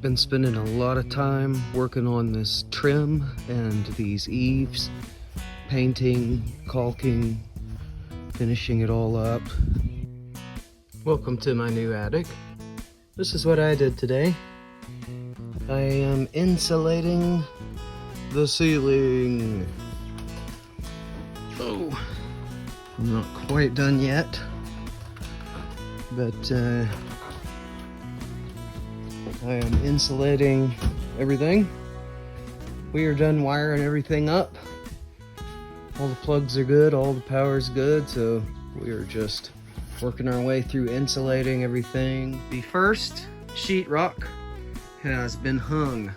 Been spending a lot of time working on this trim and these eaves, painting, caulking, finishing it all up. Welcome to my new attic. This is what I did today. I am insulating the ceiling. Oh, I'm not quite done yet, but I am insulating everything. We are done wiring everything up. All the plugs are good, all the power's good, so we are just working our way through insulating everything. The first sheetrock has been hung.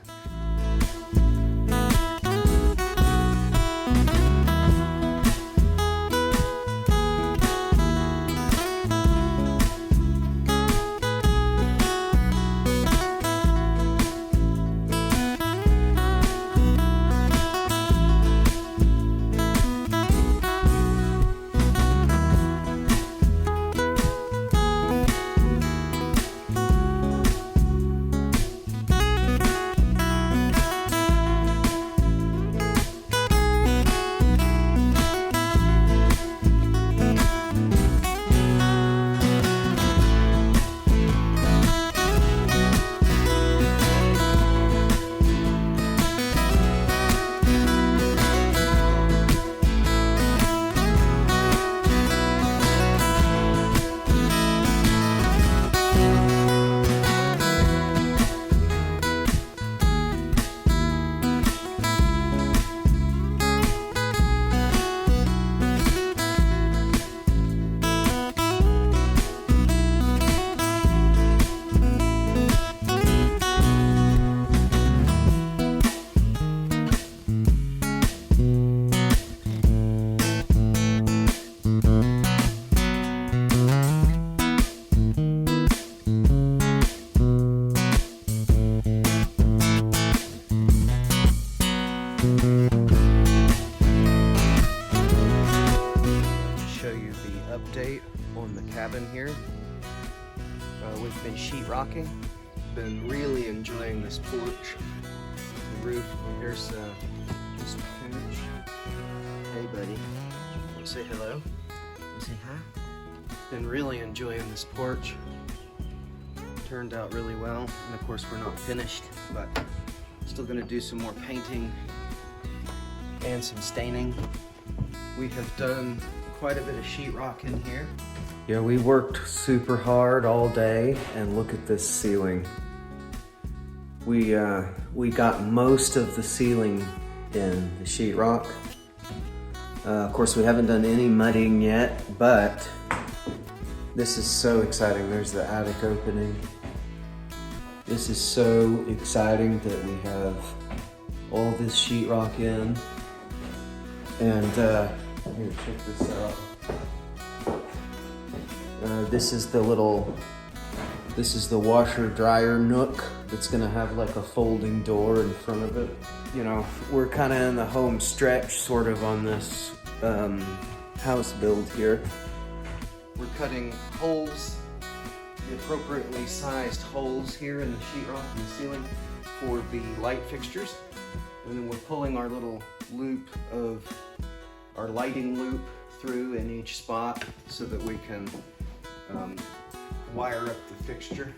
Update on the cabin here. We've been sheetrocking. Been really enjoying this porch, the roof. Here's this pooch. Hey, buddy. Want to say hello? Want to say hi? Been really enjoying this porch. Turned out really well, and of course we're not finished, but still going to do some more painting and some staining. We have done quite a bit of sheetrock in here. Yeah, we worked super hard all day, and look at this ceiling. We got most of the ceiling in the sheetrock. Of course, we haven't done any mudding yet, but this is so exciting. There's the attic opening. This is so exciting that we have all this sheetrock in, and here, check this out. This is the washer dryer nook that's gonna have like a folding door in front of it. You know, we're kind of in the home stretch sort of on this house build here. We're cutting holes, the appropriately sized holes here in the sheetrock and the ceiling for the light fixtures. And then we're pulling our little loop of our lighting loop through in each spot so that we can wire up the fixture.